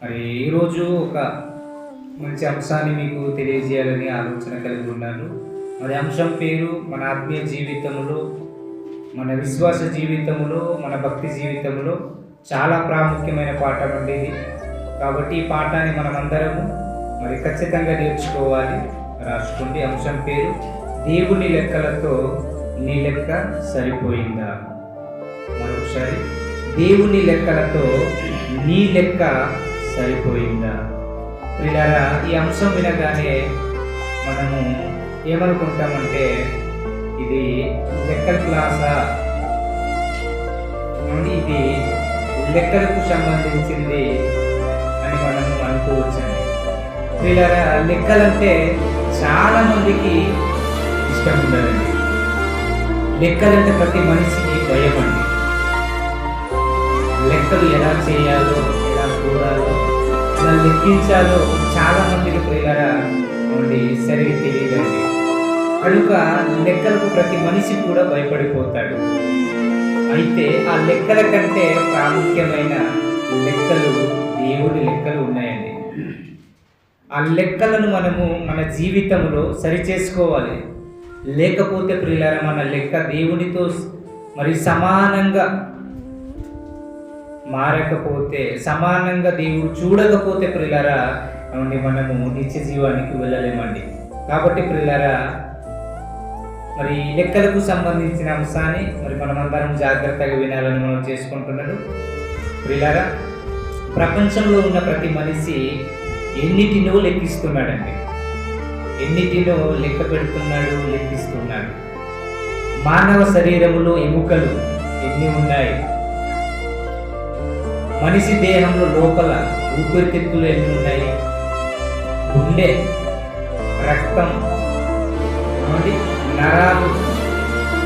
మరి ఈరోజు ఒక మంచి అంశాన్ని మీకు తెలియజేయాలని ఆలోచన కలిగి ఉన్నాను. మరి అంశం పేరు మన ఆత్మీయ జీవితంలో, మన విశ్వాస జీవితంలో, మన భక్తి జీవితంలో చాలా ప్రాముఖ్యమైన పాఠం అండి ఇది. కాబట్టి ఈ పాఠాన్ని మనమందరము మరి ఖచ్చితంగా నేర్చుకోవాలి. రాసుకోండి. అంశం పేరు దేవుని లెక్కలతో నీ లెక్క సరిపోయిందా. మరొకసారి, దేవుని లెక్కలతో నీ లెక్క సరిపోయిందా. ప్రియులారా, ఈ అంశం వినగానే మనము ఏమనుకుంటామంటే ఇది లెక్కల క్లాసా, ఇది లెక్కలకు సంబంధించింది అని మనము అనుకోవచ్చండి. ప్రియులారా, లెక్కలంటే చాలా మందికి ఇష్టం ఉండదండి. లెక్కలంటే ప్రతి మనిషికి భయం అండి. లెక్కలు ఎలా చేయాలో, ఎలా కూడాలో, ఎలా లెక్కించాలో చాలా మందికి ప్రియులారా సరిగ్గా తెలియదండి. కనుక లెక్కలకు ప్రతి మనిషి కూడా భయపడిపోతాడు. అయితే ఆ లెక్కల కంటే ప్రాముఖ్యమైన లెక్కలు దేవుడి లెక్కలు ఉన్నాయండి. ఆ లెక్కలను మనము మన జీవితంలో సరిచేసుకోవాలి. లేకపోతే ప్రియులారా, మన లెక్క దేవునితో మరి సమానంగా మారకపోతే, సమానంగా దేవుడు చూడకపోతే ప్రియులారా మనము నిత్య జీవానికి వెళ్ళలేమండి. కాబట్టి ప్రియులారా, మరి లెక్కలకు సంబంధించిన అంశాన్ని మరి మనమందరం జాగ్రత్తగా వినాలని మనం చేసుకుంటున్నాడు. ప్రియులారా, ప్రపంచంలో ఉన్న ప్రతి మనిషి ఎన్నిటినో లెక్కిస్తున్నాడండి. ఎన్నిటినో లెక్క పెడుతున్నాడు, లెక్కిస్తున్నాడు. మానవ శరీరములో ఎముకలు ఎన్ని ఉన్నాయి, మనిషి దేహంలో లోపల ఊపిరితిత్తులు ఎన్ని ఉన్నాయి, గుండె, రక్తం, నరాలు,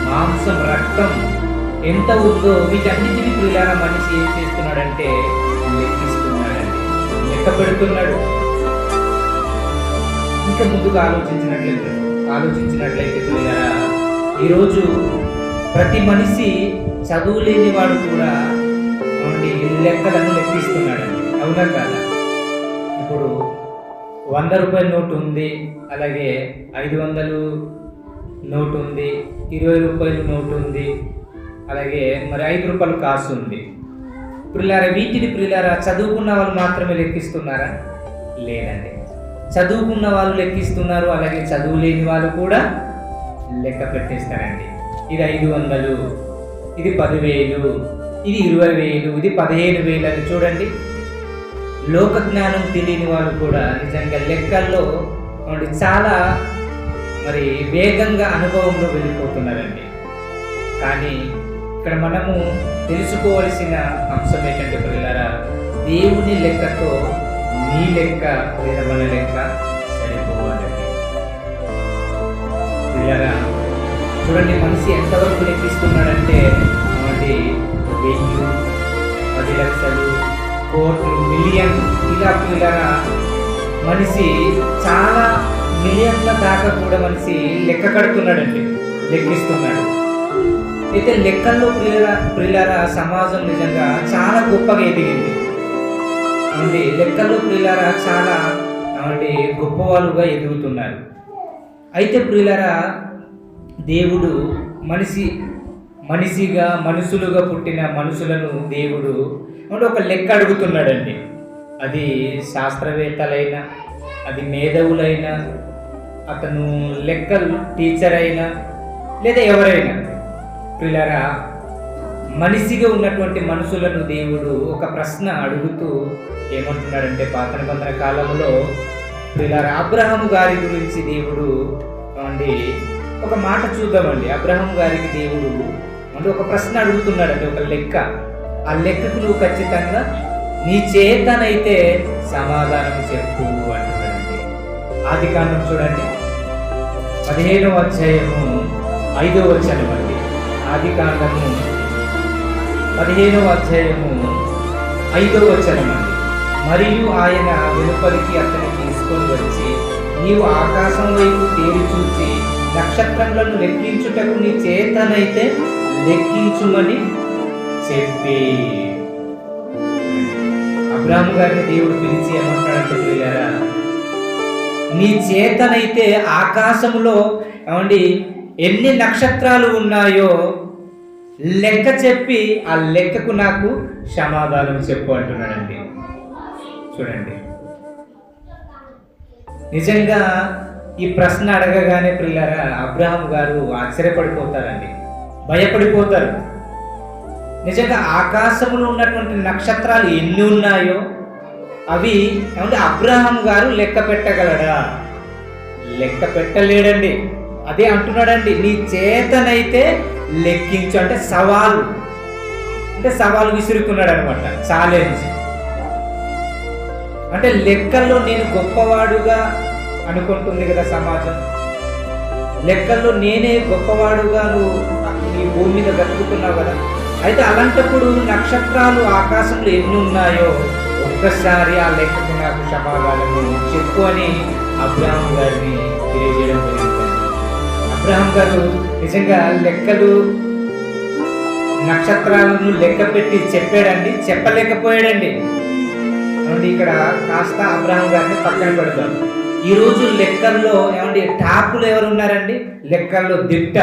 మాంసం, రక్తం ఎంత ఉందో వీటన్నిటిని ప్రియులారా మనిషి ఏం చేస్తున్నాడంటే లెక్కిస్తున్నాడండి, లెక్క పెడుతున్నాడు. ఇంకా ముందుగా ఆలోచించినట్లయితే ప్రియులారా, ఈరోజు ప్రతి మనిషి చదువు లేని వాడు కూడా లెక్కలను లెక్కిస్తున్నాడండి. అవునా కాదా? ఇప్పుడు 100 రూపాయల నోటు ఉంది, అలాగే 500 నోటు ఉంది, 20 రూపాయల నోటు ఉంది, అలాగే మరి 5 రూపాయల కాసు ఉంది. ప్రియులారా, వీటిని ప్రియులారా చదువుకున్న వాళ్ళు మాత్రమే లెక్కిస్తున్నారా? లేదండి. చదువుకున్న వాళ్ళు లెక్కిస్తున్నారు, అలాగే చదువు లేని వాళ్ళు కూడా లెక్క పెట్టేస్తారండి. ఇది 500, ఇది 10,000, ఇది 20,000, ఇది 15,000 అని చూడండి. లోక జ్ఞానం తెలియని వాళ్ళు కూడా నిజంగా లెక్కల్లో చాలా మరి వేగంగా అనుభవంలో వెళ్ళిపోతున్నారండి. కానీ ఇక్కడ మనము తెలుసుకోవాల్సిన అంశం ఏంటంటే ప్రియులారా, దేవుని లెక్కతో నీ లెక్క లేదా మన లెక్క సరిపోవాలండి. ప్రియులారా, చూడండి, మనిషి ఎంతవరకు లెక్కిస్తున్నాడంటే 1000, 10 లక్షలు, కోట్లు, మిలియన్, ఇలా ప్రియులారా మనిషి చాలా మిలియన్ల దాకా కూడా మనిషి లెక్క కడుతున్నాడండి, లెక్కిస్తున్నాడు. అయితే లెక్కల్లో ప్రియులారా సమాజం నిజంగా చాలా గొప్పగా ఎదిగింది. లెక్కల్లో ప్రియులారా చాలా గొప్పవాళ్ళుగా ఎదుగుతున్నారు. అయితే ప్రియులారా, దేవుడు మనుషులుగా పుట్టిన మనుషులను దేవుడు ఒక లెక్క అడుగుతున్నాడండి. అది శాస్త్రవేత్తలైనా, అది మేధావులైనా, అతను లెక్కలు టీచర్ అయినా, లేదా ఎవరైనా ప్రియులారా మనిషిగా ఉన్నటువంటి మనుషులను దేవుడు ఒక ప్రశ్న అడుగుతూ ఏమంటున్నాడంటే, పాత నిబంధన కాలంలో ప్రియులారా అబ్రహాము గారి గురించి దేవుడు ఒక మాట చూద్దామండి. అబ్రహాము గారికి దేవుడు ఒక ప్రశ్న అడుగుతున్నాడండి, ఒక లెక్క. ఆ లెక్కకు నువ్వు ఖచ్చితంగా నీ చేతనైతే సమాధానం చెప్పు అంటున్నాడండి. ఆదికాండం చూడండి, 15వ అధ్యాయము 5వ వచనం అండి. ఆదికాండము 15వ అధ్యాయము 5వ వచనం అండి. మరియు ఆయన వెలుపలికి అతన్ని తీసుకొని వచ్చి, నీవు ఆకాశం వైపు తేరి చూచి నక్షత్రములను లెక్కించుటకు నీ చేతనైతే లెక్కించుమని చెప్పి అబ్రాహాము గారిని దేవుడు పిలిచి ఏమంటాడంటే ప్రియులారా, నీ చేతనైతే ఆకాశములో ఏమండి ఎన్ని నక్షత్రాలు ఉన్నాయో లెక్క చెప్పి ఆ లెక్కకు నాకు సమాధానం చెప్పు అంటున్నాడండి. చూడండి, నిజంగా ఈ ప్రశ్న అడగగానే ప్రియులారా అబ్రాహాము గారు ఆశ్చర్యపడిపోతారండి, భయపడిపోతారు. నిజంగా ఆకాశంలో ఉన్నటువంటి నక్షత్రాలు ఎన్ని ఉన్నాయో అవి ఏమంటే అబ్రాహాము గారు లెక్క పెట్టగలడా? లెక్క పెట్టలేడండి. అదే అంటున్నాడండి, నీ చేతనైతే లెక్కించు అంటే సవాలు విసురుకున్నాడు అనమాట, ఛాలెంజ్. అంటే లెక్కల్లో నేను గొప్పవాడుగా అనుకుంటుంది కదా సమాజం, లెక్కల్లో నేనే గొప్పవాడుగా నువ్వు నీ భూమి మీద గతుకుతున్నావు కదా. అయితే అలాంటప్పుడు నక్షత్రాలు ఆకాశంలో ఎన్ని ఉన్నాయో ఒక్కసారి ఆ లెక్కకు నాకు సమాధానము చెప్పు అని అబ్రాహాం గారిని తెలియజేయడం జరిగింది. అబ్రాహాం గారు నిజంగా లెక్కలు నక్షత్రాలను లెక్క పెట్టి చెప్పాడండి, చెప్పలేకపోయాడండి. ఇక్కడ కాస్త అబ్రాహాం గారిని పక్కన పెడతాం. ఈరోజు లెక్కల్లో ఏమండి టాపులు ఎవరు ఉన్నారండి? లెక్కల్లో దిట్ట,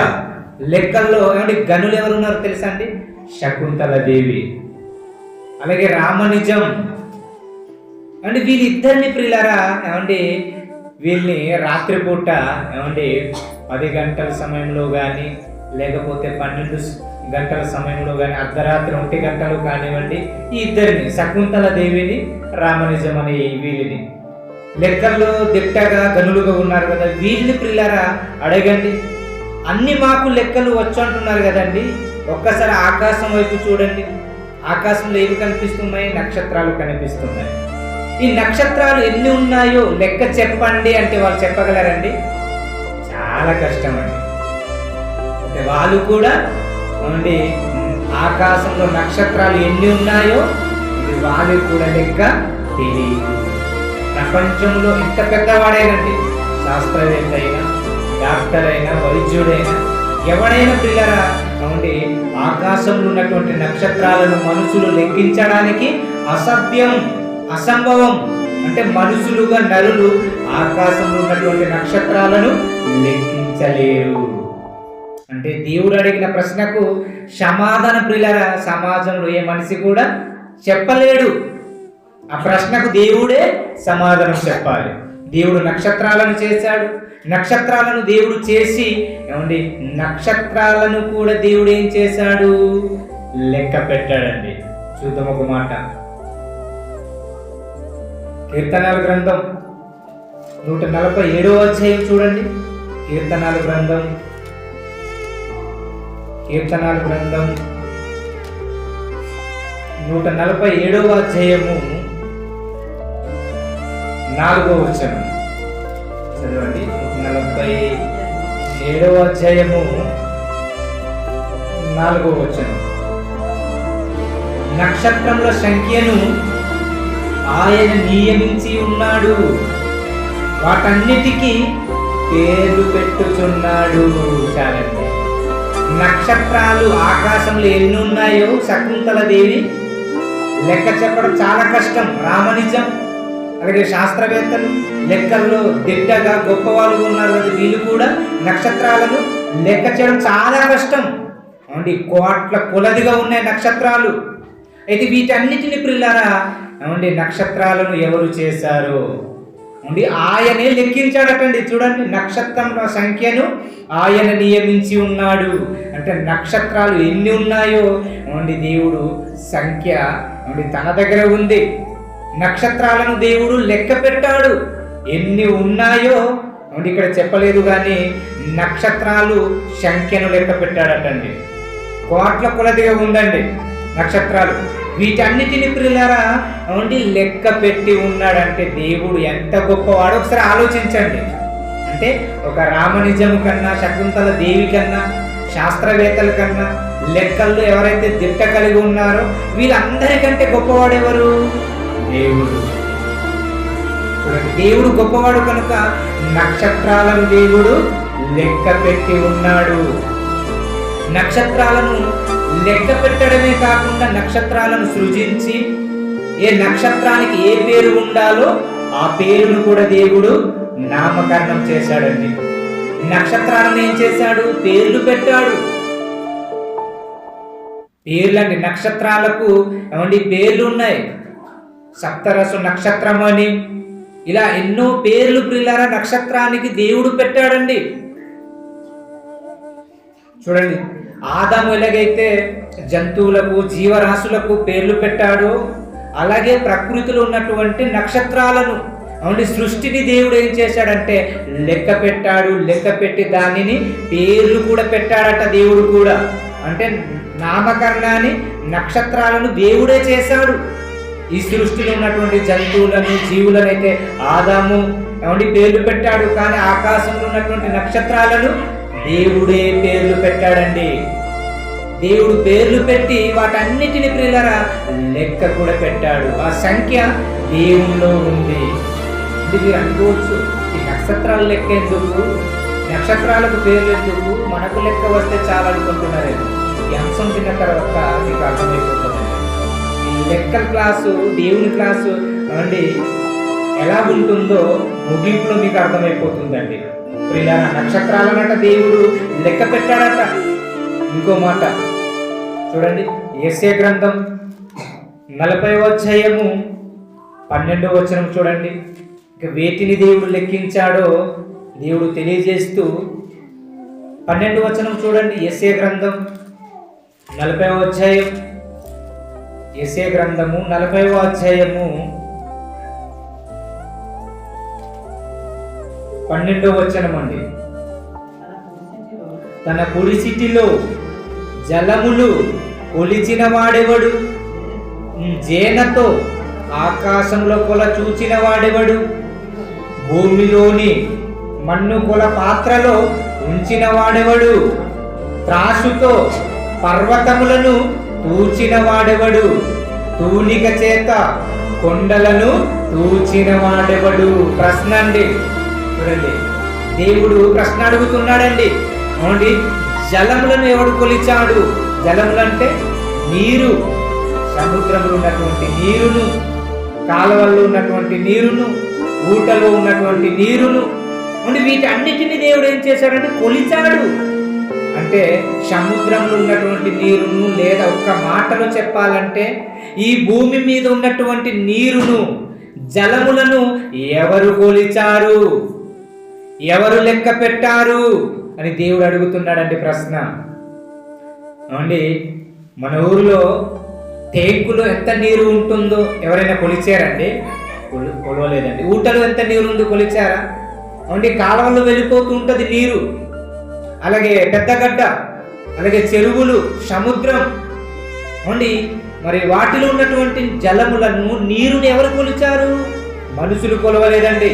లెక్కల్లో ఏమండి గనులు ఎవరు ఉన్నారో తెలుసా అండి? శకుంతల దేవి, అలాగే రామనిజం అంటే వీళ్ళిద్దరిని ప్రియులారా ఏమండి వీళ్ళని రాత్రిపూట ఏమండి 10 గంటల సమయంలో కానీ లేకపోతే 12 గంటల సమయంలో కానీ అర్ధరాత్రి 1 గంటలు కానివ్వండి, ఈ ఇద్దరిని శకుంతల దేవిని రామనిజం అనే వీళ్ళని లెక్కల్లో దిట్టగా గనులుగా ఉన్నారు కదా, వీళ్ళని ప్రియులారా అడగండి. అన్ని మాకు లెక్కలు వచ్చు అంటున్నారు కదండి, ఒక్కసారి ఆకాశం వైపు చూడండి. ఆకాశంలో ఏమి కనిపిస్తున్నాయి? నక్షత్రాలు కనిపిస్తున్నాయి. ఈ నక్షత్రాలు ఎన్ని ఉన్నాయో లెక్క చెప్పండి అంటే వాళ్ళు చెప్పగలరండి? చాలా కష్టం అండి. అంటే వాళ్ళు కూడా ఏమండి ఆకాశంలో నక్షత్రాలు ఎన్ని ఉన్నాయో ఇది వాళ్ళకి కూడా లెక్క తెలియదు. ప్రపంచంలో ఎంత పెద్దవాడైనండి, శాస్త్రవేత్త అయినా, డాక్టర్ అయినా, వైద్యుడైనా, ఎవడైనా పిల్లరా ఏమండి ఆకాశంలో ఉన్నటువంటి నక్షత్రాలను మనుషులు లెక్కించడానికి అసాధ్యం, అసంభవం. అంటే మనుషులుగా నరులు ఆకాశంలో ఉన్నటువంటి నక్షత్రాలను లెక్కించలేరు. అంటే దేవుడు అడిగిన ప్రశ్నకు సమాధానం ప్రియులారా సమాజంలో ఏ మనిషి కూడా చెప్పలేడు. ఆ ప్రశ్నకు దేవుడే సమాధానం చెప్పాలి. దేవుడు నక్షత్రాలను చేశాడు, నక్షత్రాలను దేవుడు చేసి ఏమండి నక్షత్రాలను కూడా దేవుడు ఏం చేశాడు? లెక్క పెట్టాడండి. చూద్దాం ఒక మాట. కీర్తనాల గ్రంథం 147వ అధ్యాయం చూడండి. కీర్తనాల గ్రంథం 147వ అధ్యాయము 4వ వచనం చదవండి. 147వ అధ్యాయము 4వ వచనం. నక్షత్రముల సంఖ్యను ఆయన నియమించి ఉన్నాడు, వాటన్నిటికీ పేర్లు పెట్టుచున్నాడు. చాలండి. నక్షత్రాలు ఆకాశంలో ఎన్ని ఉన్నాయో శకుంతల దేవి లెక్క చెప్పడం చాలా కష్టం. రామనిజం అలాగే శాస్త్రవేత్తలు లెక్కల్లో దిట్టగా గొప్పవాళ్ళు ఉన్నారు కదా, వీళ్ళు కూడా నక్షత్రాలను లెక్క చేయడం చాలా కష్టం. అంటే కోట్ల కొలదిగా ఉన్నాయి నక్షత్రాలు. అయితే వీటన్నిటిని ప్రియులారా ఏమండి నక్షత్రాలను ఎవరు చేశారు? అంటే ఆయనే లెక్కించాడటండి. చూడండి, నక్షత్రముల సంఖ్యను ఆయన నియమించి ఉన్నాడు. అంటే నక్షత్రాలు ఎన్ని ఉన్నాయో ఏమండి దేవుడు సంఖ్య ఏమండి తన దగ్గర ఉంది. నక్షత్రాలను దేవుడు లెక్క పెట్టాడు. ఎన్ని ఉన్నాయో ఏమండి ఇక్కడ చెప్పలేదు, కానీ నక్షత్రాలు సంఖ్యను లెక్క పెట్టాడటండి. కోట్ల కొలదిగా ఉందండి నక్షత్రాలు. వీటన్నిటిని ప్రియులారా ఏమండి లెక్క పెట్టి ఉన్నాడంటే దేవుడు ఎంత గొప్పవాడో ఒకసారి ఆలోచించండి. అంటే ఒక రామనిజం కన్నా, శకుంతల దేవి కన్నా, శాస్త్రవేత్తల కన్నా లెక్కల్లో ఎవరైతే దిట్ట కలిగి ఉన్నారో వీళ్ళందరికంటే గొప్పవాడెవరు? దేవుడు. దేవుడు గొప్పవాడు కనుక నక్షత్రాలను దేవుడు లెక్క పెట్టి ఉన్నాడు. నక్షత్రాలను లెక్క పెట్టడమే కాకుండా నక్షత్రాలను సృజించి ఏ నక్షత్రానికి ఏ పేరు ఉండాలో ఆ పేరును కూడా దేవుడు నామకరణం చేశాడండి. నక్షత్రాలను ఏం చేశాడు? పేర్లు పెట్టాడు. పేర్లండి, నక్షత్రాలకు ఏమండి పేర్లు ఉన్నాయి. సప్తరసు నక్షత్రం అని ఇలా ఎన్నో పేర్లు ప్రియులారా నక్షత్రానికి దేవుడు పెట్టాడండి. చూడండి, ఆదాము ఎలాగైతే జంతువులకు జీవరాశులకు పేర్లు పెట్టాడో అలాగే ప్రకృతిలో ఉన్నటువంటి నక్షత్రాలను అవును సృష్టిని దేవుడు ఏం చేశాడంటే లెక్క పెట్టాడు. లెక్క పెట్టి దానిని పేర్లు కూడా పెట్టాడట దేవుడు కూడా. అంటే నామకరణాన్ని నక్షత్రాలను దేవుడే చేశాడు. ఈ సృష్టిలో ఉన్నటువంటి జంతువులను జీవులను అయితే ఆదాము ఏమండి పేర్లు పెట్టాడు, కానీ ఆకాశంలో ఉన్నటువంటి నక్షత్రాలను దేవుడే పేర్లు పెట్టాడండి. దేవుడు పేర్లు పెట్టి వాటన్నిటిని ప్రియులారా లెక్క కూడా పెట్టాడు. ఆ సంఖ్య దేవునిలో ఉంది. ఇది మీరు అనుకోవచ్చు, ఈ నక్షత్రాల లెక్క ఎందుకు, నక్షత్రాలకు పేర్లు ఎందుకు, మనకు లెక్క వస్తే చాలా అనుకుంటున్నారు. ఈ అంశం తిన్న తర్వాత మీకు అర్థమైపోతుంది. ఈ లెక్కల క్లాసు దేవుని క్లాసు అండి ఎలా ఉంటుందో ముగింపులో మీకు అర్థమైపోతుందండి. ప్రియులారా నక్షత్రాలనట దేవుడు లెక్క పెట్టాడట. ఇంకో మాట చూడండి, యెషయా గ్రంథం 40వ అధ్యాయము 12వ వచనం చూడండి. ఇక వేటిని దేవుడు లెక్కించాడో దేవుడు తెలియజేస్తూ 12వ వచనం చూడండి. యెషయా గ్రంథం 40వ అధ్యాయం, యెషయా గ్రంథము 40వ అధ్యాయము 12వ వచనం అండి. తన కుడి సిటిలో జలములు కొలిచిన వాడెవడు? జేనతో ఆకాశంలో కొల చూచిన వాడెవడు? భూమిలోని మన్ను కొల పాత్రలో ఉంచిన వాడెవడు? త్రాసుతో పర్వతములను తూచిన వాడెవడు? తూనిక చేత కొండలను తూచిన వాడెవడు? ప్రశ్న అండి. చూడండి, దేవుడు ప్రశ్న అడుగుతున్నాడండి. అవునండి, జలములను ఎవడు కొలిచాడు? జలములు అంటే నీరు, సముద్రంలో ఉన్నటువంటి నీరును, కాలువల్లో ఉన్నటువంటి నీరును, ఊటలో ఉన్నటువంటి నీరును, అంటే వీటన్నిటిని దేవుడు ఏం చేశాడంటే కొలిచాడు. అంటే సముద్రంలో ఉన్నటువంటి నీరును, లేదా ఒక్క మాటలో చెప్పాలంటే ఈ భూమి మీద ఉన్నటువంటి నీరును, జలములను ఎవరు కొలిచారు, ఎవరు లెక్క పెట్టారు అని దేవుడు అడుగుతున్నాడండి ప్రశ్న. అండి, మన ఊరిలో టేకులో ఎంత నీరు ఉంటుందో ఎవరైనా కొలిచారండి? కొలవలేదండి. ఊటలో ఎంత నీరు ఉందో కొలిచారా? అంటే కాలువల్లో వెళ్ళిపోతూ ఉంటుంది నీరు. అలాగే పెద్దగడ్డ, అలాగే చెరువులు, సముద్రం అండి, మరి వాటిలో ఉన్నటువంటి జలములను, నీరుని ఎవరు కొలిచారు? మనుషులు కొలవలేదండి.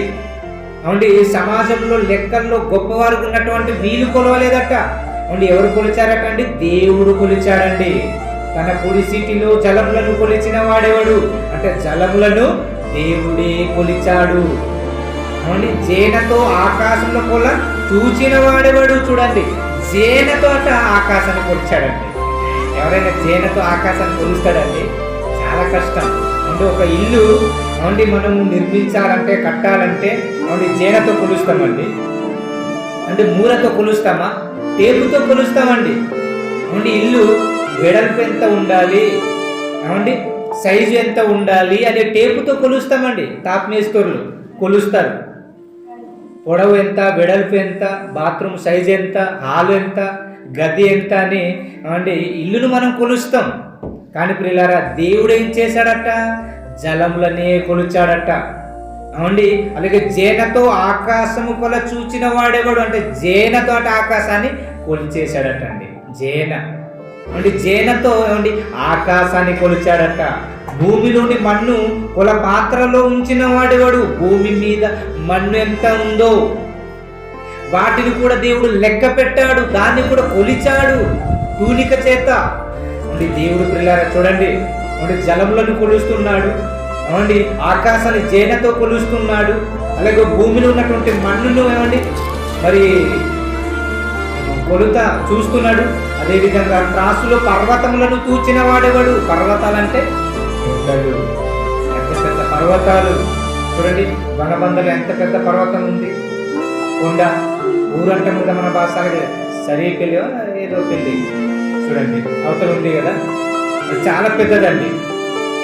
అవునండి, సమాజంలో లెక్కల్లో గొప్పవారు ఉన్నటువంటి వీళ్ళు కొలవలేదట. అవునండి, ఎవరు కొలిచారట అండి? దేవుడు కొలిచాడండి. తన కుడి సిటిలో జలములను కొలిచిన వాడెవడు అంటే జలములను దేవుడే కొలిచాడు. అవునండి, జేనతో ఆకాశంలో కొల చూచిన వాడెవడు? చూడండి, జేనతో అట ఆకాశాన్ని కొలిచాడండి. ఎవరైనా జేనతో ఆకాశాన్ని కొలుస్తాడండి? చాలా కష్టం. అంటే ఒక ఇల్లు అవునండి మనము నిర్మించాలంటే, కట్టాలంటే అవునండి జేనతో కొలుస్తామండి. అంటే మూలతో కొలుస్తామా? టేపుతో కొలుస్తామండి. అవునండి, ఇల్లు వెడల్పు ఎంత ఉండాలి, అవునండి సైజు ఎంత ఉండాలి అనే టేపుతో కొలుస్తామండి. తాప్ మేస్తోర్లు కొలుస్తారు. పొడవు ఎంత, వెడల్పు ఎంత, బాత్రూమ్ సైజు ఎంత, హాలు ఎంత, గది ఎంత అని అవునండి ఇల్లును మనం కొలుస్తాం. కానీ ప్రియులారా దేవుడు ఏం చేశాడట? జలములనే కొలిచాడట. అవునండి, అలాగే జేనతో ఆకాశము కొల చూచిన వాడెవడు అంటే జేనతో అట ఆకాశాన్ని కొలిచేశాడట అండి. జేన అంటే జేనతో ఏమండి ఆకాశాన్ని కొలిచాడట. భూమిలోని మన్ను కొల పాత్రలో ఉంచిన వాడెవడు? భూమి మీద మన్ను ఎంత ఉందో వాటిని కూడా దేవుడు లెక్క పెట్టాడు, దాన్ని కూడా కొలిచాడు తూనిక చేత. అంటే దేవుడు ప్రియులారా చూడండి, అంటే జలములను కొలుస్తున్నాడు, ఏమండి ఆకాశాన్ని జేనతో కొలుస్తున్నాడు, అలాగే భూమిలో ఉన్నటువంటి మన్నును ఏమండి మరి కొలుత చూస్తున్నాడు. అదేవిధంగా త్రాసులో పర్వతములను తూచిన వాడేవాడు. పర్వతాలంటే కొండలు. పెద్ద పెద్ద పర్వతాలు చూడండి, వనబందలు ఎంత పెద్ద పర్వతం ఉంది, కొండ, ఊరంటే మీద మన భాషలో సరీ పెళ్ళి ఏదో పెళ్ళి చూడండి అవతల ఉంది కదా, అది చాలా పెద్దదండి.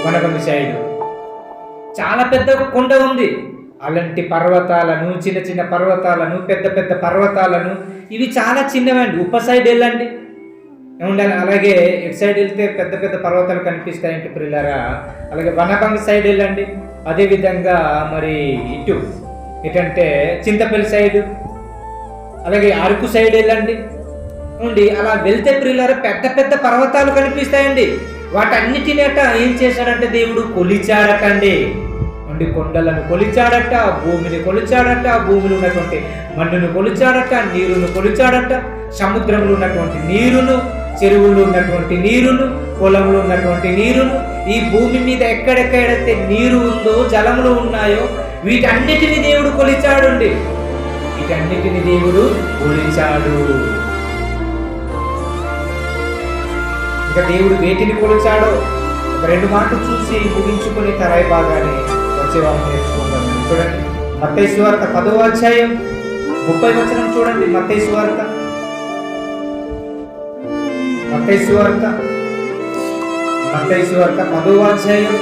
వనబంద సైడ్ చాలా పెద్ద కొండ ఉంది. అలాంటి పర్వతాలను, చిన్న చిన్న పర్వతాలను, పెద్ద పెద్ద పర్వతాలను, ఇవి చాలా చిన్నవండి. ఉప సైడ్ వెళ్ళండి ఉండాలి, అలాగే ఇటు సైడ్ వెళ్తే పెద్ద పెద్ద పర్వతాలు కనిపిస్తాయంటే పిల్లరా. అలాగే వనబంగ సైడ్ వెళ్ళండి, అదేవిధంగా మరి ఇటంటే చింతపల్లి సైడ్, అలాగే అరకు సైడ్ వెళ్ళండి ఉండి అలా వెళ్తే పిల్లరా పెద్ద పెద్ద పర్వతాలు కనిపిస్తాయండి. వాటన్నిటినేట ఏం చేశాడంటే దేవుడు కొలిచాడట అండి. కొండలను కొలిచాడట, భూమిని కొలిచాడట, భూమిలో ఉన్నటువంటి మన్నును కొలిచాడట, నీరును కొలిచాడట, సముద్రంలో ఉన్నటువంటి నీరును, చెరువుల్లో ఉన్నటువంటి నీరును, పొలంలో ఉన్నటువంటి నీరును, ఈ భూమి మీద ఎక్కడెక్కడైతే నీరు ఉందో, జలములు ఉన్నాయో వీటన్నిటిని దేవుడు కొలిచాడు అండి. వీటన్నిటిని దేవుడు కొలిచాడు. ఇంకా దేవుడు వేటిని కొలిచాడో ఒక 2 మాటలు చూసి ముగించుకుని తరాయి భాగాన్ని వచ్చేవాళ్ళు నేర్చుకుందాం. చూడండి, మత్తయి సువార్త 10వ అధ్యాయం 30వ వచనం చూడండి. మత్తయి సువార్త 10వ అధ్యాయం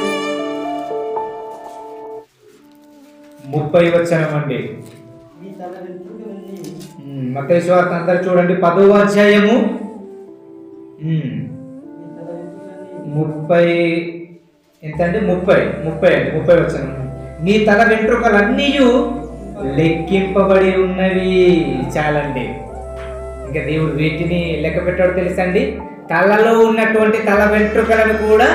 30వ వచనం అండి. మత్తయి సువార్త అందరు చూడండి, 10వ అధ్యాయము 30 ఎంతండి 30 వచనం. నీ తల వెంట్రుకలన్నీ లెక్కింపబడి ఉన్నవి. చాలండి. ఇంకా దేవుడు వీటిని లెక్క పెట్టాడు తెలుసండి. తలలో ఉన్నటువంటి తల వెంట్రుకలను కూడా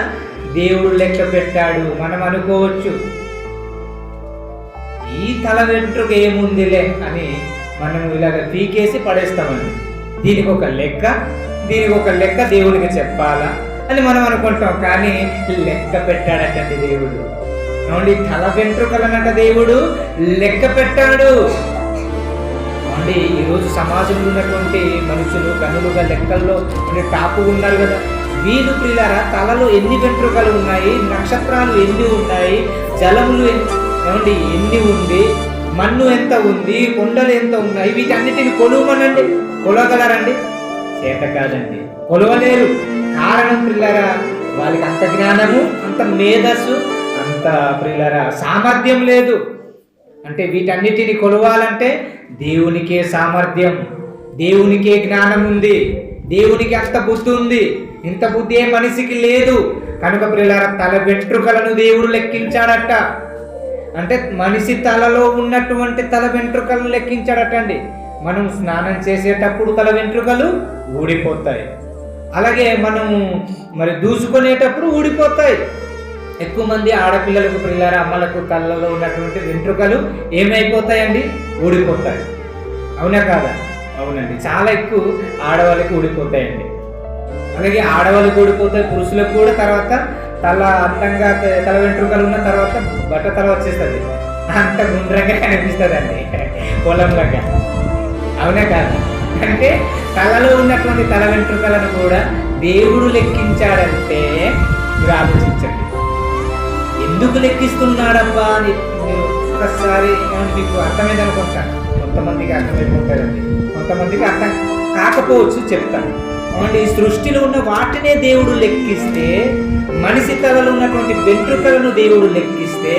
దేవుడు లెక్క పెట్టాడు. మనం అనుకోవచ్చు ఈ తల వెంట్రుక ఏముందిలే అని మనం ఇలాగ పీకేసి పడేస్తామని. దీనికి ఒక లెక్క దేవుడికి చెప్పాలా అని మనం అనుకుంటాం. కానీ లెక్క పెట్టాడటండి దేవుడు. అవునండి, తల వెంట్రుకలనట దేవుడు లెక్క పెట్టాడు. అవునండి, ఈరోజు సమాజంలో ఉన్నటువంటి మనుషులు కన్నులుగా లెక్కల్లో టాపు ఉన్నారు కదా. వీళ్ళు ప్రియులారా తలలో ఎన్ని వెంట్రుకలు ఉన్నాయి, నక్షత్రాలు ఎన్ని ఉన్నాయి, జలములు ఏమండి ఎన్ని ఉంది, మన్ను ఎంత ఉంది, కొండలు ఎంత ఉన్నాయి, వీటన్నిటిని కొలువమనండి. కొలవగలరండి? చేత కాదండి, కొలవలేరు. కారణం ప్రియులారా వాళ్ళకి అంత జ్ఞానము, అంత మేధస్సు, అంత ప్రియులారా సామర్థ్యం లేదు. అంటే వీటన్నిటిని కొలవాలంటే దేవునికే సామర్థ్యం, దేవునికే జ్ఞానం ఉంది, దేవునికి అంత బుద్ధి ఉంది. ఇంత బుద్ధి ఏ మనిషికి లేదు. కనుక ప్రియులారా తల వెంట్రుకలను దేవుడు లెక్కించాడట. అంటే మనిషి తలలో ఉన్నటువంటి తల వెంట్రుకలను లెక్కించాడట అండి. మనం స్నానం చేసేటప్పుడు తల వెంట్రుకలు ఊడిపోతాయి, అలాగే మనము మరి దూసుకునేటప్పుడు ఊడిపోతాయి. ఎక్కువ మంది ఆడపిల్లలకు పిల్లల అమ్మలకు తలలో ఉన్నటువంటి వెంట్రుకలు ఏమైపోతాయండి? ఊడిపోతాయి. అవునా కాదా? అవునండి, చాలా ఎక్కువ ఆడవాళ్ళకి ఊడిపోతాయండి. అలాగే ఆడవాళ్ళకి ఊడిపోతాయి, పురుషులకు కూడా. తర్వాత తల అందంగా తల వెంట్రుకలు ఉన్న తర్వాత బట్ట తల వచ్చేస్తుంది, అంత గుండ్రంగా కనిపిస్తుంది అండి, పొలంలాగా. అవునా కాదా? అంటే తలలో ఉన్నటువంటి తల వెంట్రుకలను కూడా దేవుడు లెక్కించాడంటే మీరు ఆలోచించండి. ఎందుకు లెక్కిస్తున్నాడబ్బా అని మీరు ఒక్కసారి మీకు అర్థమైంది అనుకుంటాను. కొంతమందికి అర్థమైపోతారండి, కొంతమందికి అర్థం కాకపోవచ్చు. చెప్తాను. అవునండి, ఈ సృష్టిలో ఉన్న వాటినే దేవుడు లెక్కిస్తే, మనిషి తలలో ఉన్నటువంటి వెంట్రుకలను దేవుడు లెక్కిస్తే,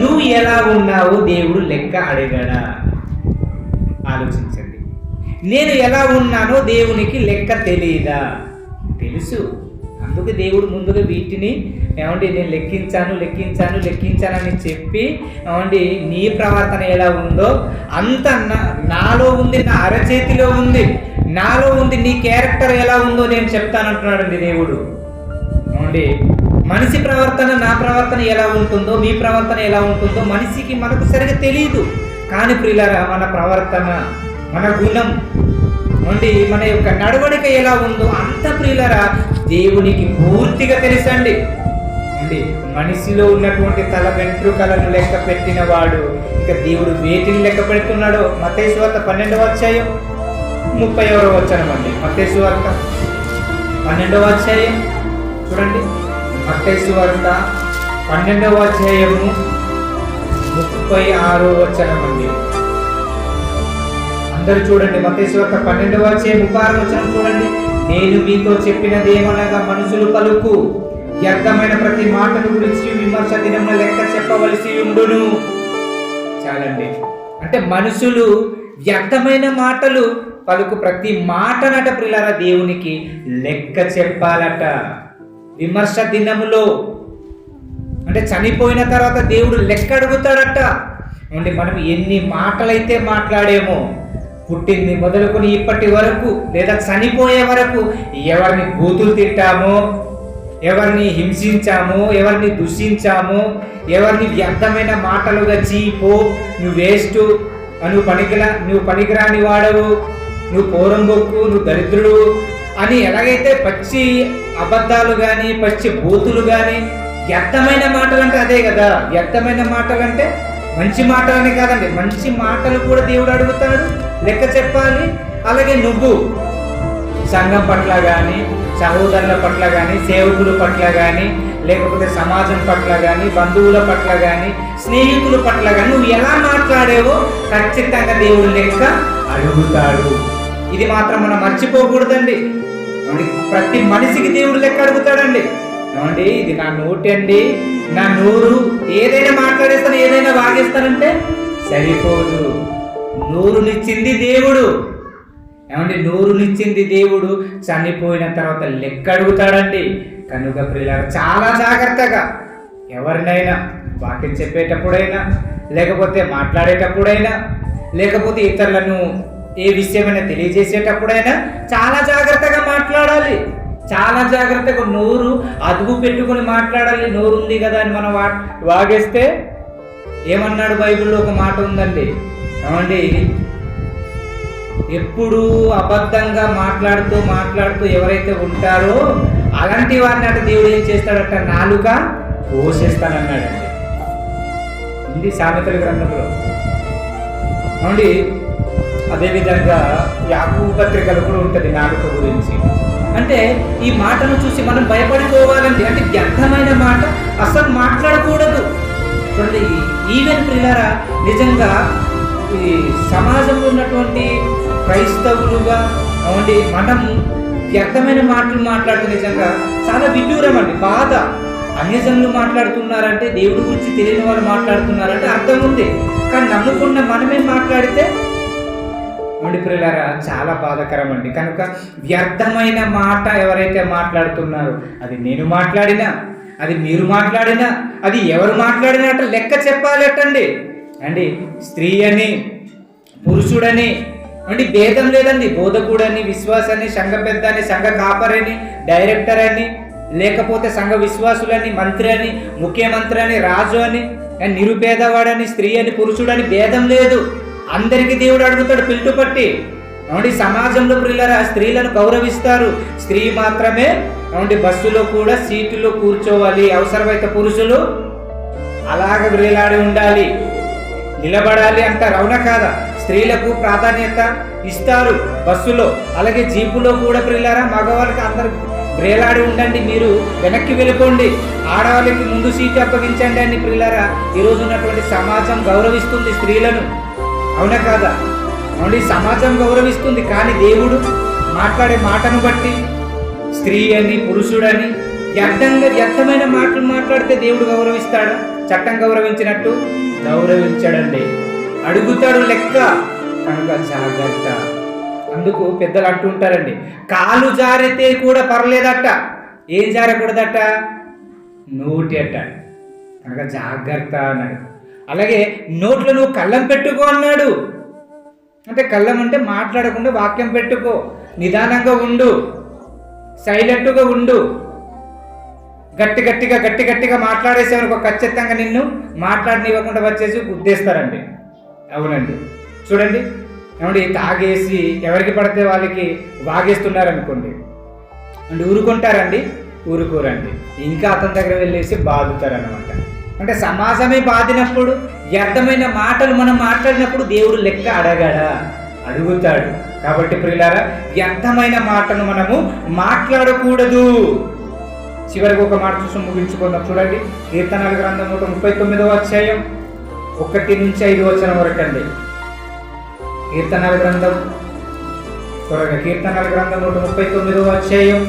నువ్వు ఎలా ఉన్నావో దేవుడు లెక్క అడగడా? ఆలోచించండి. నేను ఎలా ఉన్నానో దేవునికి లెక్క తెలియదా? తెలుసు. అందుకే దేవుడు ముందుగా వీటిని ఏమండి నేను లెక్కించానని చెప్పి ఏమండి నీ ప్రవర్తన ఎలా ఉందో అంత నాలో ఉంది, నా అరచేతిలో ఉంది, నాలో ఉంది. నీ క్యారెక్టర్ ఎలా ఉందో నేను చెప్తానంటున్నాడండి దేవుడు. ఏమండి మనిషి ప్రవర్తన, నా ప్రవర్తన ఎలా ఉంటుందో, మీ ప్రవర్తన ఎలా ఉంటుందో మనిషికి మనకు సరిగా తెలియదు. కానీ ప్రియులారా మన ప్రవర్తన, మన గుణం అంటే మన యొక్క నడవడిక ఎలా ఉందో అంత ప్రియులారా దేవునికి పూర్తిగా తెలుసండి. అంటే మనిషిలో ఉన్నటువంటి తల వెంట్రుకలను లెక్క పెట్టిన వాడు ఇంకా దేవుడు వేటిని లెక్క పెడుతున్నాడో మత్తయి సువార్త 12వ అధ్యాయం 30వ వచనం అండి. మత్తయి సువార్త 12వ అధ్యాయం చూడండి. మత్తయి సువార్త 12వ అధ్యాయము 36వ వచనం అండి. అందరూ చూడండి, మత్తయి సువార్త 12వ అధ్యాయం 36వ వచనం చూడండి. నేను మీతో చెప్పినది ఏమనగా మనుషులు పలుకు వ్యర్థమైన ప్రతి మాటను గురించి విమర్శ దినమున లెక్క చెప్పవలసి ఉండును. చాలండి. అంటే మనుషులు వ్యర్థమైన మాటలు పలుకు ప్రతి మాటనట ప్రియులారా దేవునికి లెక్క చెప్పాలట విమర్శ దినములో. అంటే చనిపోయిన తర్వాత దేవుడు లెక్క అడుగుతాడట. అంటే మనం ఎన్ని మాటలైతే మాట్లాడేమో, పుట్టింది మొదలుకొని ఇప్పటి వరకు లేదా చనిపోయే వరకు ఎవరిని బూతులు తిట్టామో, ఎవరిని హింసించామో, ఎవరిని దూషించామో, ఎవరిని వ్యర్థమైన మాటలుగా చీపో, నువ్వు వేస్ట్, నువ్వు పనికిరాని వాడవు, నువ్వు పోరంబొక్కు, నువ్వు దరిద్రుడు అని ఎలాగైతే పచ్చి అబద్ధాలు కానీ పచ్చి బూతులు కానీ, వ్యర్థమైన మాటలు అంటే అదే కదా. వ్యర్థమైన మాటలు అంటే మంచి మాటలనే కాదండి, మంచి మాటలు కూడా దేవుడు అడుగుతాడు, లెక్క చెప్పాలి. అలాగే నువ్వు సంఘం పట్ల కానీ, సహోదరుల పట్ల కానీ, సేవకుల పట్ల కానీ, లేకపోతే సమాజం పట్ల కానీ, బంధువుల పట్ల కానీ, స్నేహితుల పట్ల కానీ నువ్వు ఎలా మాట్లాడేవో ఖచ్చితంగా దేవుడు లెక్క అడుగుతాడు. ఇది మాత్రం మనం మర్చిపోకూడదండి. ప్రతి మనిషికి దేవుడు లెక్క అడుగుతాడండి. ఏమండి, ఇది నా నోటి అండి, నా నోరు, ఏదైనా మాట్లాడేస్తాను, ఏదైనా వాగేస్తానంటే సరిపోదు. నోరునిచ్చింది దేవుడు. ఏమండి, నోరునిచ్చింది దేవుడు. చనిపోయిన తర్వాత లెక్క అడుగుతాడండి. కనుక ప్రియులారా చాలా జాగ్రత్తగా ఎవరినైనా వాక్యం చెప్పేటప్పుడైనా, లేకపోతే మాట్లాడేటప్పుడైనా, లేకపోతే ఇతరులను ఏ విషయమైనా తెలియజేసేటప్పుడైనా చాలా జాగ్రత్తగా మాట్లాడాలి. చాలా జాగ్రత్తగా నోరు అదుపు పెట్టుకొని మాట్లాడాలి. నోరు ఉంది కదా అని మనం వాగేస్తే ఏమన్నాడు బైబిల్లో ఒక మాట ఉందండి. ఏమండి, ఎప్పుడు అబద్ధంగా మాట్లాడుతూ ఎవరైతే ఉంటారో అలాంటి వారిని అట దేవుడు ఏం చేస్తాడట, నాలుక కోసేస్తానన్నాడండి. ఉంది సామెతల గ్రంథంలో. ఏమండి, అదేవిధంగా యాకోబు పత్రికలు కూడా ఉంటుంది నాలుక గురించి. అంటే ఈ మాటను చూసి మనం భయపడిపోవాలండి. అంటే వ్యర్థమైన మాట అసలు మాట్లాడకూడదు. చూడండి, ఈవెన్ ప్రియులారా నిజంగా ఈ సమాజంలో ఉన్నటువంటి క్రైస్తవులుగా అవునండి మనం వ్యర్థమైన మాటలు మాట్లాడుతూ నిజంగా చాలా విడ్డూరం అండి, బాధ. అన్యజనులు మాట్లాడుతున్నారంటే, దేవుడి గురించి తెలియని వాళ్ళు మాట్లాడుతున్నారంటే అర్థం ఉంది. కానీ నమ్ముకున్న మనమే మాట్లాడితే అవునండి ప్రియులారా చాలా బాధాకరం అండి. కనుక వ్యర్థమైన మాట ఎవరైతే మాట్లాడుతున్నారో, అది నేను మాట్లాడినా, అది మీరు మాట్లాడినా, అది ఎవరు మాట్లాడినా అట్లా లెక్క చెప్పాలటండి. అండి, స్త్రీ అని, పురుషుడని అంటే భేదం లేదండి. బోధకుడని, విశ్వాసని, సంఘ పెద్ద అని, సంఘ కాపరని, డైరెక్టర్ అని, లేకపోతే సంఘ విశ్వాసులని, మంత్రి అని, ముఖ్యమంత్రి అని, రాజు అని, నిరుపేదవాడని, స్త్రీ అని, పురుషుడని భేదం లేదు. అందరికీ దేవుడు అడుగుతాడు పిల్టు పట్టి. అవునండి, సమాజంలో ప్రియులారా స్త్రీలను గౌరవిస్తారు. స్త్రీ మాత్రమే అవునండి బస్సులో కూడా సీటులో కూర్చోవాలి. అవసరమైతే పురుషులు అలాగ వేలాడి ఉండాలి, నిలబడాలి అంటారు. అవునా కాదా? స్త్రీలకు ప్రాధాన్యత ఇస్తారు బస్సులో. అలాగే జీపులో కూడా ప్రియులారా మగవాళ్ళకి అందరు వేలాడి ఉండండి, మీరు వెనక్కి వెళ్ళిపోండి, ఆడవాళ్ళకి ముందు సీటు అప్పగించండి అని ప్రియులారా ఈరోజు ఉన్నటువంటి సమాజం గౌరవిస్తుంది స్త్రీలను. అవునా కాదా? అవునండి, సమాజం గౌరవిస్తుంది. కానీ దేవుడు మాట్లాడే మాటను బట్టి స్త్రీ అని, పురుషుడని వ్యర్థమైన మాటలు మాట్లాడితే దేవుడు గౌరవిస్తాడా? చట్టం గౌరవించినట్టు గౌరవించాడండి. అడుగుతాడు లెక్క. కనుక జాగ్రత్త. అందుకు పెద్దలు అంటుంటారండి, కాలు జారితే కూడా పర్లేదట, ఏం జారకూడదట, నోటి అట. కనుక జాగ్రత్త అన్నాడు. అలాగే నోట్లో నువ్వు కళ్ళం పెట్టుకో అన్నాడు. అంటే కళ్ళం అంటే మాట్లాడకుండా వాక్యం పెట్టుకో, నిదానంగా ఉండు, సైలెంట్గా ఉండు. గట్టిగా మాట్లాడేసేవనుకో ఖచ్చితంగా నిన్ను మాట్లాడనివ్వకుండా వచ్చేసి గుద్దేస్తారండి. అవునండి, చూడండి. ఏమండి, తాగేసి ఎవరికి పడితే వాళ్ళకి వాగేస్తున్నారనుకోండి అంటే ఊరుకుంటారండి? ఊరుకోరండి. ఇంకా అతని దగ్గర వెళ్ళేసి బాదుతారనమాట. అంటే సమాజమే బాధినప్పుడు, వ్యర్థమైన మాటలు మనం మాట్లాడినప్పుడు దేవుడు లెక్క అడగడా? అడుగుతాడు. కాబట్టి ప్రియులారా వ్యర్థమైన మాటను మనము మాట్లాడకూడదు. చివరికి ఒక మాట చూసి ముగించుకుందాం. చూడండి, కీర్తనల గ్రంథం 139వ అధ్యాయం 1 నుంచి 5 వచనం వరకు అండి. కీర్తనల గ్రంథం 139వ అధ్యాయం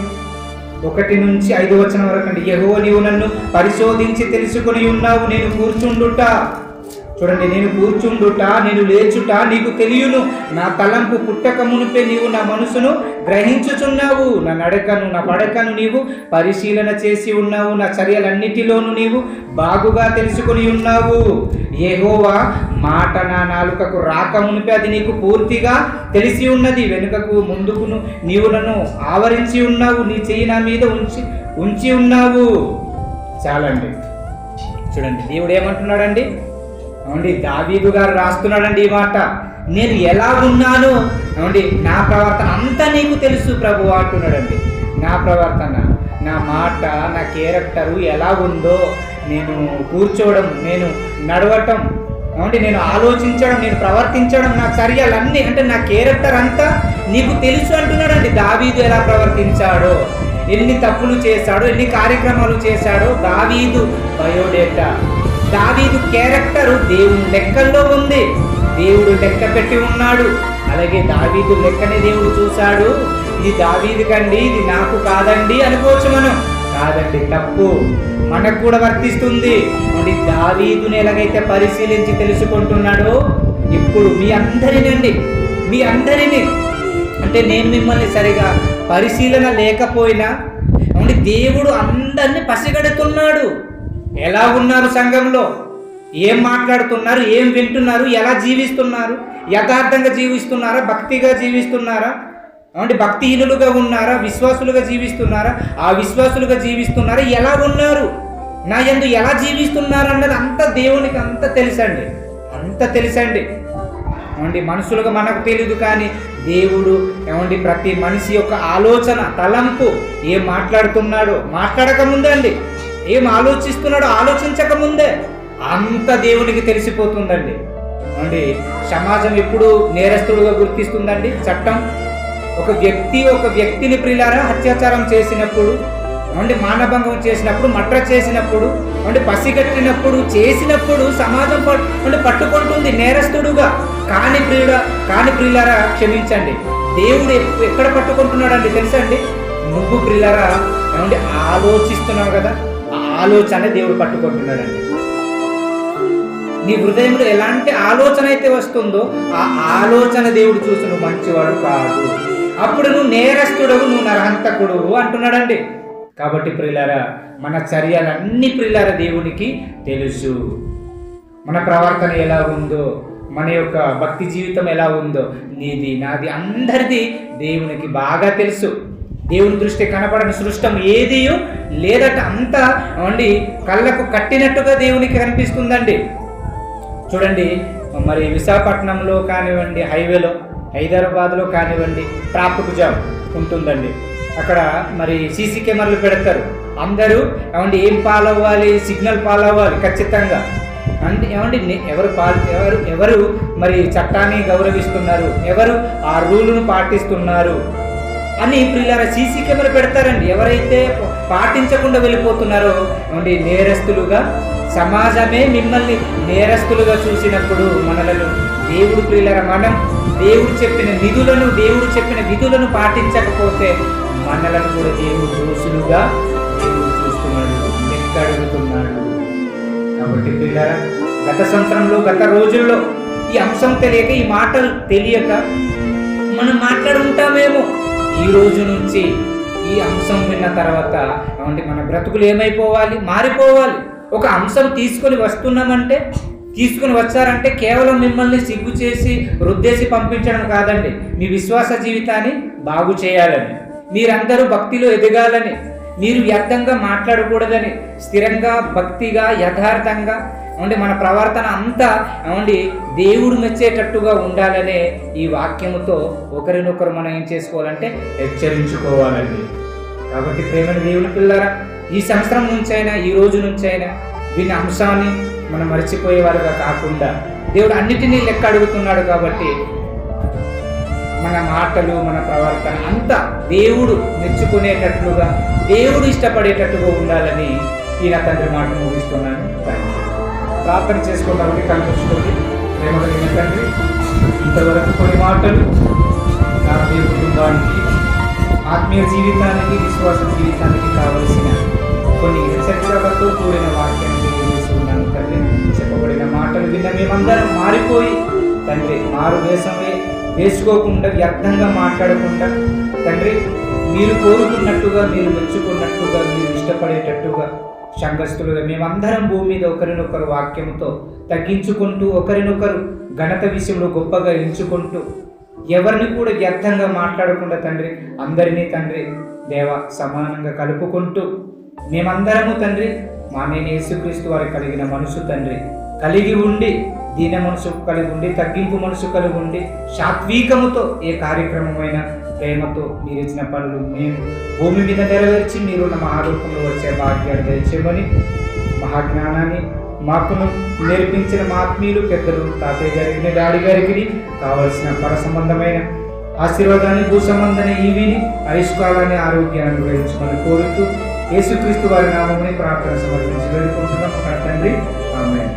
1 నుంచి 5 వచనం వరకు అండి. యెహోవా, నీవు నన్ను పరిశోధించి తెలుసుకొని ఉన్నావు. నేను కూర్చుండుట, చూడండి, నేను కూర్చుండుట, నేను లేచుట నీకు తెలియను. నా తలంపు పుట్టక మునుపే నీవు నా మనసును గ్రహించుచున్నావు. నా నడకను నా పడకను నీవు పరిశీలన చేసి ఉన్నావు. నా చర్యలన్నిటిలోనూ నీవు బాగుగా తెలుసుకొని ఉన్నావు. యెహోవా మాట నా నాలుకకు రాక మునిపే అది నీకు పూర్తిగా తెలిసి ఉన్నది. వెనుకకు ముందుకును నీవు నన్ను ఆవరించి ఉన్నావు. నీ చెయ్యి నా మీద ఉంచి ఉన్నావు. చాలండి. చూడండి, దేవుడు ఏమంటున్నాడండి? అవునండి, దావీదు గారు రాస్తున్నాడండి ఈ మాట. నేను ఎలా ఉన్నానో అవునండి, నా ప్రవర్తన అంతా నీకు తెలుసు ప్రభు అంటున్నాడండి. నా ప్రవర్తన, నా మాట, నా క్యారెక్టరు ఎలా ఉందో, నేను కూర్చోవడం, నేను నడవటం, అవునండి, నేను ఆలోచించడం, నేను ప్రవర్తించడం, నా చర్యలన్నీ, అంటే నా క్యారెక్టర్ అంతా నీకు తెలుసు అంటున్నాడండి. దావీదు ఎలా ప్రవర్తించాడో, ఎన్ని తప్పులు చేశాడో, ఎన్ని కార్యక్రమాలు చేశాడో దావీదు బయోడేటా, దావీదు క్యారెక్టర్ దేవుని లెక్కల్లో ఉంది. దేవుడు లెక్క పెట్టి ఉన్నాడు. అలాగే దావీదు లెక్కనే దేవుడు చూశాడు. ఇది దావీదు కండి, ఇది నాకు కాదండి అనుకోవచ్చు మనం. కాదండి, తప్పు మనకు కూడా వర్తిస్తుంది. దావీదుని ఎలాగైతే పరిశీలించి తెలుసుకుంటున్నాడో, ఇప్పుడు మీ అందరినీ అంటే నేను మిమ్మల్ని సరిగా పరిశీలన లేకపోయినా దేవుడు అందరినీ పసిగడుతున్నాడు. ఎలా ఉన్నారు సంఘంలో, ఏం మాట్లాడుతున్నారు, ఏం వింటున్నారు, ఎలా జీవిస్తున్నారు, యథార్థంగా జీవిస్తున్నారా, భక్తిగా జీవిస్తున్నారా, అంటే భక్తిహీనులుగా ఉన్నారా, విశ్వాసులుగా జీవిస్తున్నారా, ఆ విశ్వాసులుగా జీవిస్తున్నారా, ఎలా ఉన్నారు, నా యందు ఎలా జీవిస్తున్నారు అన్నది అంతా దేవునికి అంత తెలుసండి. ఏమండి, మనుషులుగా మనకు తెలియదు, కానీ దేవుడు ఏమండి ప్రతి మనిషి యొక్క ఆలోచన, తలంపు, ఏం మాట్లాడుతున్నాడో మాట్లాడకముందే అండి, ఏం ఆలోచిస్తున్నాడో ఆలోచించకముందే అంత దేవునికి తెలిసిపోతుందండి. అండి, సమాజం ఎప్పుడు నేరస్తుడుగా గుర్తిస్తుందండి? చట్టం ఒక వ్యక్తిని ప్రియులారా అత్యాచారం చేసినప్పుడు, అంటే మానభంగం చేసినప్పుడు, మర్డర్ చేసినప్పుడు, అంటే పసిగట్టినప్పుడు, చేసినప్పుడు సమాజం అంటే పట్టుకుంటుంది నేరస్తుడుగా. కాని ప్రియులారా క్షమించండి, దేవుడు ఎక్కడ పట్టుకుంటున్నాడండి తెలుసా అండి? నువ్వు ప్రియులారా ఏమంటే ఆలోచిస్తున్నావు కదా, ఆ ఆలోచన దేవుడు పట్టుకుంటున్నాడండి. నీ హృదయంలో ఎలాంటి ఆలోచన అయితే వస్తుందో ఆ ఆలోచన దేవుడు చూసి నువ్వు మంచివాడు కాదు, అప్పుడు నువ్వు నేరస్తుడవు, నువ్వు నరహంతకుడు అంటున్నాడండి. కాబట్టి ప్రియులారా, మన చర్యలన్నీ ప్రియులారా దేవునికి తెలుసు. మన ప్రవర్తన ఎలా ఉందో, మన యొక్క భక్తి జీవితం ఎలా ఉందో, నీది నాది అందరిది దేవునికి బాగా తెలుసు. దేవుని దృష్టి కనపడని సృష్టం ఏది లేదట, అంతా అండి కళ్ళకు కట్టినట్టుగా దేవునికి కనిపిస్తుందండి. చూడండి, మరి విశాఖపట్నంలో కానివ్వండి, హైవేలో, హైదరాబాద్లో కానివ్వండి, ట్రాఫిక్ జామ్ ఉంటుందండి. అక్కడ మరి సీసీ కెమెరాలు పెడతారు. అందరూ ఏమండి ఏం ఫాలో అవ్వాలి? సిగ్నల్ ఫాలో అవ్వాలి ఖచ్చితంగా. అంటే ఏమండి ఎవరు మరి చట్టాన్ని గౌరవిస్తున్నారు, ఎవరు ఆ రూలును పాటిస్తున్నారు అని ప్రియులారా సీసీ కెమెరా పెడతారండి. ఎవరైతే పాటించకుండా వెళ్ళిపోతున్నారో ఏమండి నేరస్తులుగా, సమాజమే మిమ్మల్ని నేరస్తులుగా చూసినప్పుడు మనలను దేవుడు ప్రియులారా, మనం దేవుడు చెప్పిన విధులను పాటించకపోతే మనలను కూడా దేవుడు దోషులుగా దేవుడు చూస్తున్నాడు, లెక్కడుగుతున్నాడు. కాబట్టి ప్రియులారా, గత సంవత్సరంలో, గత రోజుల్లో ఈ అంశం తెలియక, ఈ మాటలు తెలియక మనం మాట్లాడుకుంటామేమో. ఈ రోజు నుంచి ఈ అంశం విన్న తర్వాత అంటే మన బ్రతుకులు ఏమైపోవాలి? మారిపోవాలి. ఒక అంశం తీసుకొని వచ్చారంటే కేవలం మిమ్మల్ని సిగ్గు చేసి రుద్దేసి పంపించడం కాదండి, మీ విశ్వాస జీవితాన్ని బాగు చేయాలని, మీరందరూ భక్తిలో ఎదగాలని, మీరు వ్యర్థంగా మాట్లాడకూడదని, స్థిరంగా, భక్తిగా, యథార్థంగా అంటే మన ప్రవర్తన అంతా ఏమండి దేవుడు మెచ్చేటట్టుగా ఉండాలనే ఈ వాక్యముతో ఒకరినొకరు మనం ఏం చేసుకోవాలంటే హెచ్చరించుకోవాలండి. కాబట్టి ప్రేమని దేవుని పిల్లరా, ఈ సంవత్సరం నుంచైనా, ఈ రోజు నుంచైనా విన్న అంశాన్ని మనం మర్చిపోయేవారుగా కాకుండా దేవుడు అన్నిటినీ లెక్క అడుగుతున్నాడు. కాబట్టి మన మాటలు, మన ప్రవర్తన అంతా దేవుడు మెచ్చుకునేటట్లుగా, దేవుడు ఇష్టపడేటట్టుగా ఉండాలని ఈ నా తండ్రి మాట ముగిస్తున్నాను. ప్రార్థన చేసుకోవడానికి కనిపించుకోండి. ప్రేమ కలిగిన తండ్రి, ఇంతవరకు కొన్ని మాటలు నా ప్రియ కుటుంబానికి, ఆత్మీయ జీవితానికి, విశ్వాస జీవితానికి కావలసిన కొన్ని హెచ్చరికలతో కూడిన వాక్యాన్ని తెలియజేస్తున్నాను తండ్రి. చెప్పబడిన మాటలు విన్న మేమందరం మారిపోయి తండ్రి మారు వేసుకోకుండా, వ్యర్థంగా మాట్లాడకుండా తండ్రి, మీరు కోరుకున్నట్టుగా, మీరు మెచ్చుకున్నట్టుగా, మీరు ఇష్టపడేటట్టుగా సంఘస్థులుగా మేమందరం భూమి మీద ఒకరినొకరు వాక్యంతో తగ్గించుకుంటూ, ఒకరినొకరు ఘనత విషయంలో గొప్పగా ఎంచుకుంటూ, ఎవరిని కూడా వ్యర్థంగా మాట్లాడకుండా తండ్రి, అందరినీ తండ్రి దేవ సమానంగా కలుపుకుంటూ మేమందరము తండ్రి మా నేను యేసుక్రీస్తు వారికి కలిగిన మనసు తండ్రి కలిగి ఉండి, దీన మనసు కలిగి ఉండి, తగ్గింపు మనసు కలిగి ఉండి, సాత్వికముతో ఏ కార్యక్రమమైన ప్రేమతో మీరు ఇచ్చిన పనులు మేము భూమి మీద నెరవేర్చి మీరున్న మహారూపంలో వచ్చే భాగ్యాన్ని దయచేయమని, మహాజ్ఞానాన్ని మాకును నేర్పించిన మా ఆత్మీయులు పెద్దలు, తాతయ్య గారికి, డాడీ గారికి కావలసిన పర సంబంధమైన ఆశీర్వాదాన్ని, భూ సంబంధాన్ని, ఈవిని ఆయుష్కాలాన్ని, ఆరోగ్యాన్ని గ్రహించమని కోరుతూ యేసుక్రీస్తు వారి నామముని ప్రార్థన సమర్పించి వేడుకుంటున్నాం తండ్రి. ఆమేన్.